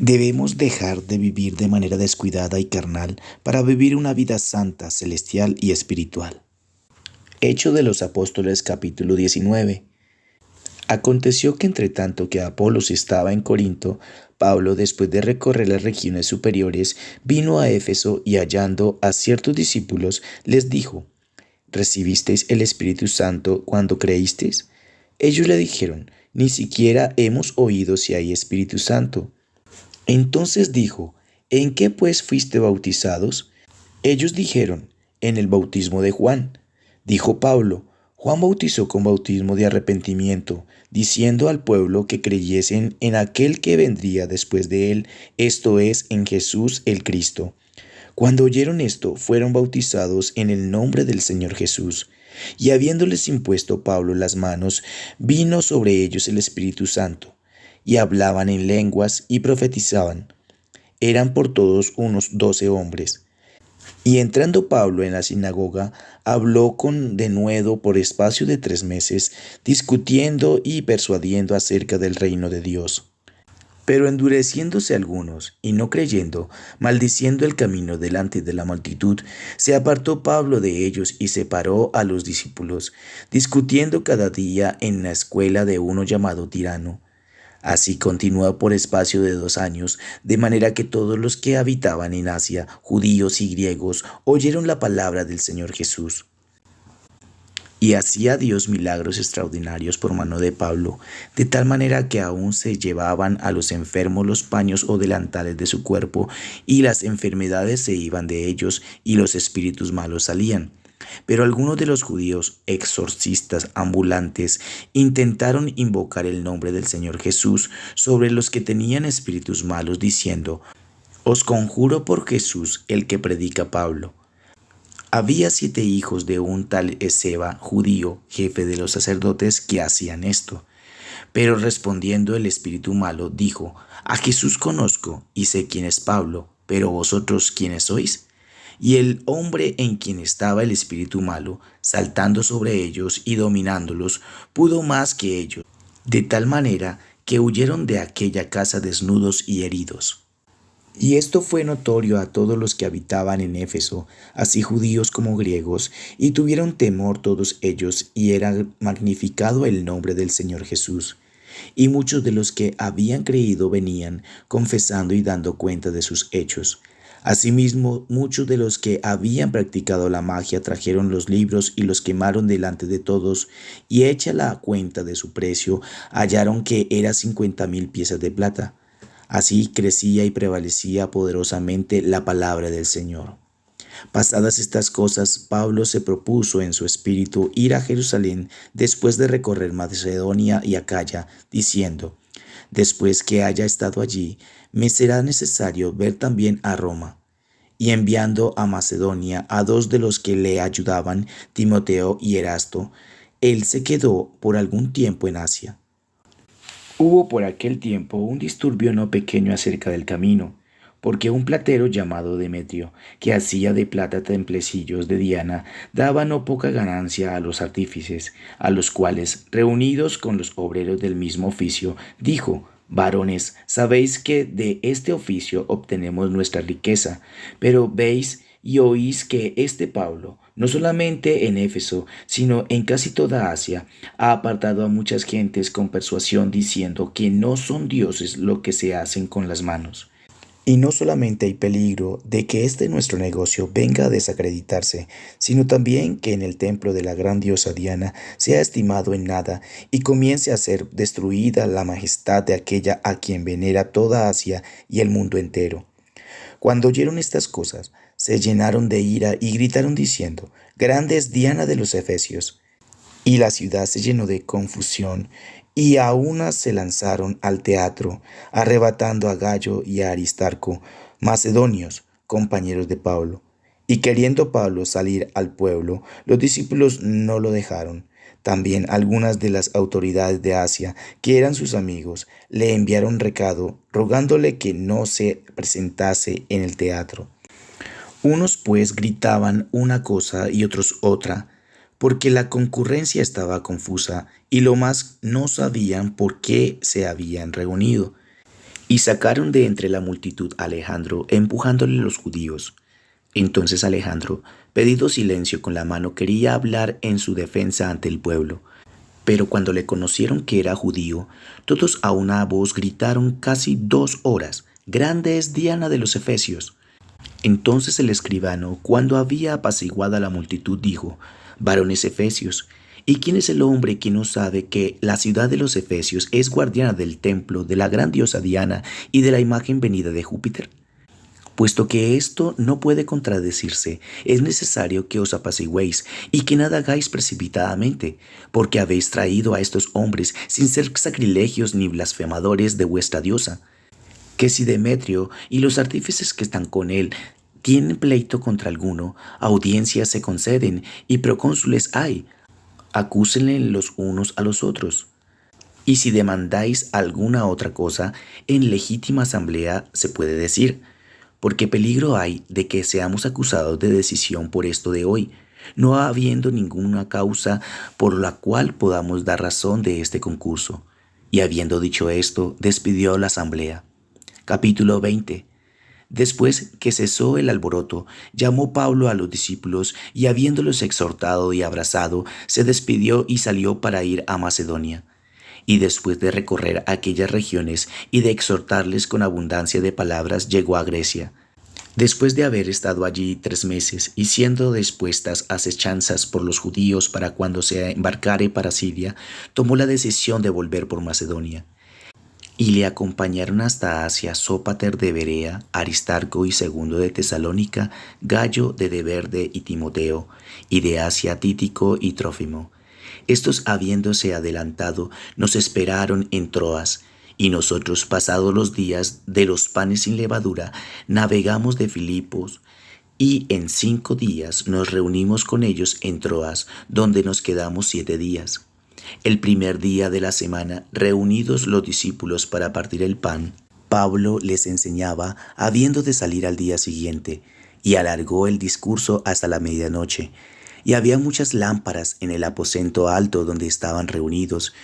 Debemos dejar de vivir de manera descuidada y carnal para vivir una vida santa, celestial y espiritual. Hechos de los Apóstoles capítulo 19. Aconteció que entre tanto que Apolos estaba en Corinto, Pablo, después de recorrer las regiones superiores, vino a Éfeso y hallando a ciertos discípulos, les dijo: ¿Recibisteis el Espíritu Santo cuando creísteis? Ellos le dijeron: Ni siquiera hemos oído si hay Espíritu Santo. Entonces dijo: ¿En qué pues fuiste bautizados? Ellos dijeron: En el bautismo de Juan. Dijo Pablo: Juan bautizó con bautismo de arrepentimiento, diciendo al pueblo que creyesen en aquel que vendría después de él, esto es, en Jesús el Cristo. Cuando oyeron esto, fueron bautizados en el nombre del Señor Jesús. Y habiéndoles impuesto Pablo las manos, vino sobre ellos el Espíritu Santo, y hablaban en lenguas y profetizaban. Eran por todos unos 12 hombres. Y entrando Pablo en la sinagoga, habló con denuedo por espacio de 3 meses, discutiendo y persuadiendo acerca del reino de Dios. Pero endureciéndose algunos, y no creyendo, maldiciendo el camino delante de la multitud, se apartó Pablo de ellos y separó a los discípulos, discutiendo cada día en la escuela de uno llamado Tirano. Así continuó por espacio de 2 años, de manera que todos los que habitaban en Asia, judíos y griegos, oyeron la palabra del Señor Jesús. Y hacía Dios milagros extraordinarios por mano de Pablo, de tal manera que aún se llevaban a los enfermos los paños o delantales de su cuerpo, y las enfermedades se iban de ellos, y los espíritus malos salían. Pero algunos de los judíos, exorcistas ambulantes, intentaron invocar el nombre del Señor Jesús sobre los que tenían espíritus malos, diciendo: Os conjuro por Jesús, el que predica Pablo. Había 7 hijos de un tal Esceva, judío, jefe de los sacerdotes, que hacían esto. Pero respondiendo el espíritu malo, dijo: A Jesús conozco y sé quién es Pablo, pero vosotros, ¿quiénes sois? Y el hombre en quien estaba el espíritu malo, saltando sobre ellos y dominándolos, pudo más que ellos, de tal manera que huyeron de aquella casa desnudos y heridos. Y esto fue notorio a todos los que habitaban en Éfeso, así judíos como griegos, y tuvieron temor todos ellos, y era magnificado el nombre del Señor Jesús. Y muchos de los que habían creído venían, confesando y dando cuenta de sus hechos. Asimismo, muchos de los que habían practicado la magia trajeron los libros y los quemaron delante de todos, y hecha la cuenta de su precio, hallaron que era 50,000 piezas de plata. Así crecía y prevalecía poderosamente la palabra del Señor. Pasadas estas cosas, Pablo se propuso en su espíritu ir a Jerusalén después de recorrer Macedonia y Acaya, diciendo: Después que haya estado allí, me será necesario ver también a Roma. Y enviando a Macedonia a 2 de los que le ayudaban, Timoteo y Erasto, él se quedó por algún tiempo en Asia. Hubo por aquel tiempo un disturbio no pequeño acerca del camino, porque un platero llamado Demetrio, que hacía de plata templecillos de Diana, daba no poca ganancia a los artífices, a los cuales, reunidos con los obreros del mismo oficio, dijo: Varones, sabéis que de este oficio obtenemos nuestra riqueza, pero veis y oís que este Pablo, no solamente en Éfeso, sino en casi toda Asia, ha apartado a muchas gentes con persuasión, diciendo que no son dioses lo que se hacen con las manos. Y no solamente hay peligro de que este nuestro negocio venga a desacreditarse, sino también que en el templo de la gran diosa Diana sea estimado en nada y comience a ser destruida la majestad de aquella a quien venera toda Asia y el mundo entero. Cuando oyeron estas cosas, se llenaron de ira y gritaron diciendo: Grande es Diana de los Efesios. Y la ciudad se llenó de confusión, y a unas se lanzaron al teatro, arrebatando a Gallo y a Aristarco, macedonios, compañeros de Pablo. Y queriendo Pablo salir al pueblo, los discípulos no lo dejaron. También algunas de las autoridades de Asia, que eran sus amigos, le enviaron recado, rogándole que no se presentase en el teatro. Unos pues gritaban una cosa y otros otra, porque la concurrencia estaba confusa, y lo más no sabían por qué se habían reunido. Y sacaron de entre la multitud a Alejandro, empujándole los judíos. Entonces Alejandro, pedido silencio con la mano, quería hablar en su defensa ante el pueblo. Pero cuando le conocieron que era judío, todos a una voz gritaron casi 2 horas: «Grande es Diana de los Efesios». Entonces el escribano, cuando había apaciguada la multitud, dijo: «Varones efesios, ¿y quién es el hombre que no sabe que la ciudad de los Efesios es guardiana del templo de la gran diosa Diana y de la imagen venida de Júpiter? Puesto que esto no puede contradecirse, es necesario que os apaciguéis y que nada hagáis precipitadamente, porque habéis traído a estos hombres sin ser sacrilegios ni blasfemadores de vuestra diosa. Que si Demetrio y los artífices que están con él tienen pleito contra alguno, audiencias se conceden y procónsules hay, acúsenle los unos a los otros. Y si demandáis alguna otra cosa, en legítima asamblea se puede decir, porque peligro hay de que seamos acusados de decisión por esto de hoy, no habiendo ninguna causa por la cual podamos dar razón de este concurso». Y habiendo dicho esto, despidió la asamblea. Capítulo 20. Después que cesó el alboroto, llamó Pablo a los discípulos y, habiéndolos exhortado y abrazado, se despidió y salió para ir a Macedonia. Y después de recorrer aquellas regiones y de exhortarles con abundancia de palabras, llegó a Grecia. Después de haber estado allí 3 meses y siendo dispuestas asechanzas por los judíos para cuando se embarcare para Siria, tomó la decisión de volver por Macedonia. Y le acompañaron hasta Asia Sópater de Berea, Aristarco y Segundo de Tesalónica, Gallo de Deverde y Timoteo, y de Asia Títico y Trófimo. Estos, habiéndose adelantado, nos esperaron en Troas, y nosotros, pasados los días de los panes sin levadura, navegamos de Filipos, y en 5 días nos reunimos con ellos en Troas, donde nos quedamos 7 días. El primer día de la semana, reunidos los discípulos para partir el pan, Pablo les enseñaba, habiendo de salir al día siguiente, y alargó el discurso hasta la medianoche. Y había muchas lámparas en el aposento alto donde estaban reunidos,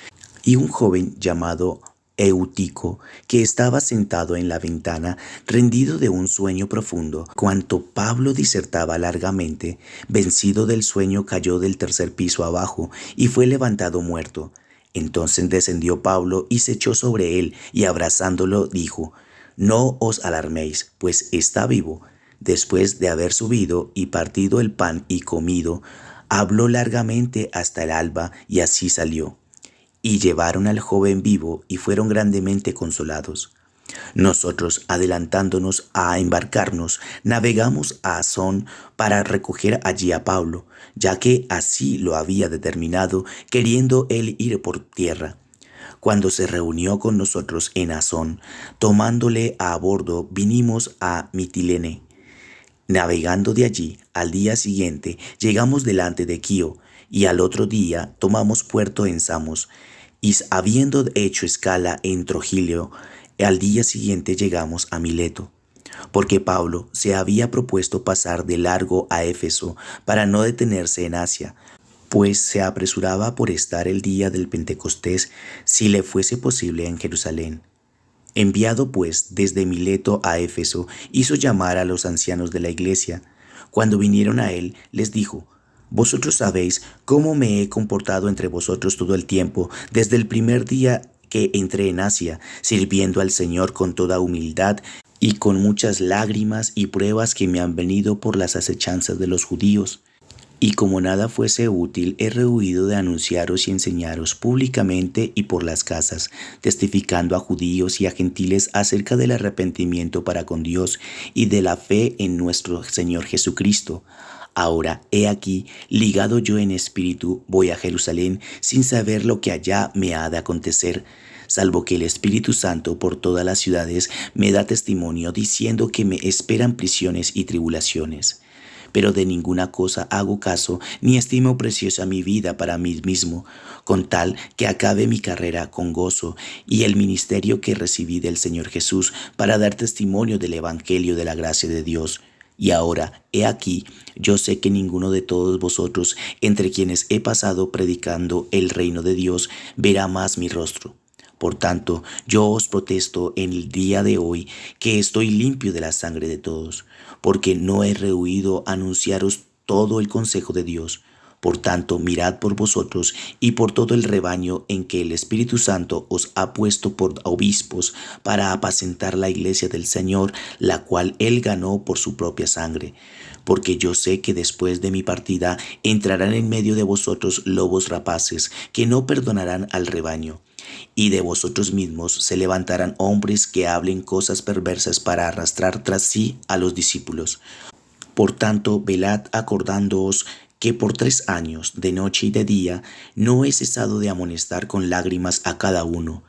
y un joven llamado Eutico, que estaba sentado en la ventana, rendido de un sueño profundo. Cuanto Pablo disertaba largamente, vencido del sueño, cayó del 3er piso abajo y fue levantado muerto. Entonces descendió Pablo y se echó sobre él, y abrazándolo dijo: «No os alarméis, pues está vivo». Después de haber subido y partido el pan y comido, habló largamente hasta el alba, y así salió. Y llevaron al joven vivo y fueron grandemente consolados. Nosotros, adelantándonos a embarcarnos, navegamos a Asón para recoger allí a Pablo, ya que así lo había determinado, queriendo él ir por tierra. Cuando se reunió con nosotros en Asón, tomándole a bordo, vinimos a Mitilene. Navegando de allí, al día siguiente llegamos delante de Quío, y al otro día tomamos puerto en Samos, y habiendo hecho escala en Trogilio, al día siguiente llegamos a Mileto, porque Pablo se había propuesto pasar de largo a Éfeso para no detenerse en Asia, pues se apresuraba por estar el día del Pentecostés, si le fuese posible, en Jerusalén. Enviado pues desde Mileto a Éfeso, hizo llamar a los ancianos de la iglesia. Cuando vinieron a él, les dijo: «Vosotros sabéis cómo me he comportado entre vosotros todo el tiempo, desde el primer día que entré en Asia, sirviendo al Señor con toda humildad y con muchas lágrimas y pruebas que me han venido por las asechanzas de los judíos. Y como nada fuese útil, he rehuido de anunciaros y enseñaros públicamente y por las casas, testificando a judíos y a gentiles acerca del arrepentimiento para con Dios y de la fe en nuestro Señor Jesucristo. Ahora, he aquí, ligado yo en espíritu, voy a Jerusalén sin saber lo que allá me ha de acontecer, salvo que el Espíritu Santo por todas las ciudades me da testimonio, diciendo que me esperan prisiones y tribulaciones. Pero de ninguna cosa hago caso, ni estimo preciosa mi vida para mí mismo, con tal que acabe mi carrera con gozo y el ministerio que recibí del Señor Jesús para dar testimonio del Evangelio de la gracia de Dios. Y ahora, he aquí, yo sé que ninguno de todos vosotros, entre quienes he pasado predicando el reino de Dios, verá más mi rostro. Por tanto, yo os protesto en el día de hoy que estoy limpio de la sangre de todos, porque no he rehuido anunciaros todo el consejo de Dios. Por tanto, mirad por vosotros y por todo el rebaño en que el Espíritu Santo os ha puesto por obispos para apacentar la iglesia del Señor, la cual Él ganó por su propia sangre. Porque yo sé que después de mi partida entrarán en medio de vosotros lobos rapaces, que no perdonarán al rebaño. Y de vosotros mismos se levantarán hombres que hablen cosas perversas para arrastrar tras sí a los discípulos. Por tanto, velad acordándoos que por 3 años, de noche y de día, no he cesado de amonestar con lágrimas a cada uno.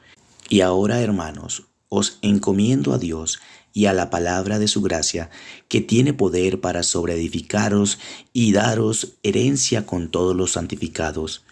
Y ahora, hermanos, os encomiendo a Dios y a la palabra de su gracia, que tiene poder para sobreedificaros y daros herencia con todos los santificados.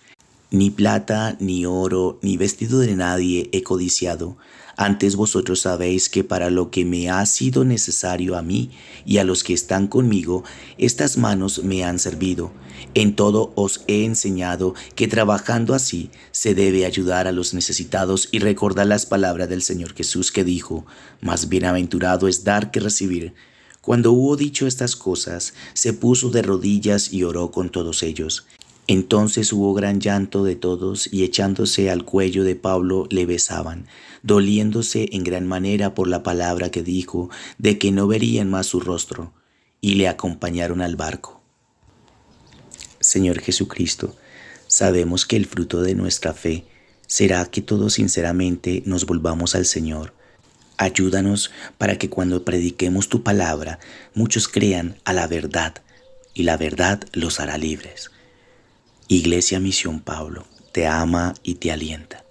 Ni plata, ni oro, ni vestido de nadie he codiciado. Antes vosotros sabéis que para lo que me ha sido necesario a mí y a los que están conmigo, estas manos me han servido. En todo os he enseñado que trabajando así se debe ayudar a los necesitados y recordar las palabras del Señor Jesús que dijo: más bienaventurado es dar que recibir. Cuando hubo dicho estas cosas, se puso de rodillas y oró con todos ellos. Entonces hubo gran llanto de todos, y echándose al cuello de Pablo le besaban, doliéndose en gran manera por la palabra que dijo, de que no verían más su rostro, y le acompañaron al barco. Señor Jesucristo, sabemos que el fruto de nuestra fe será que todos sinceramente nos volvamos al Señor. Ayúdanos para que cuando prediquemos tu palabra, muchos crean a la verdad, y la verdad los hará libres. Iglesia Misión Pablo te ama y te alienta.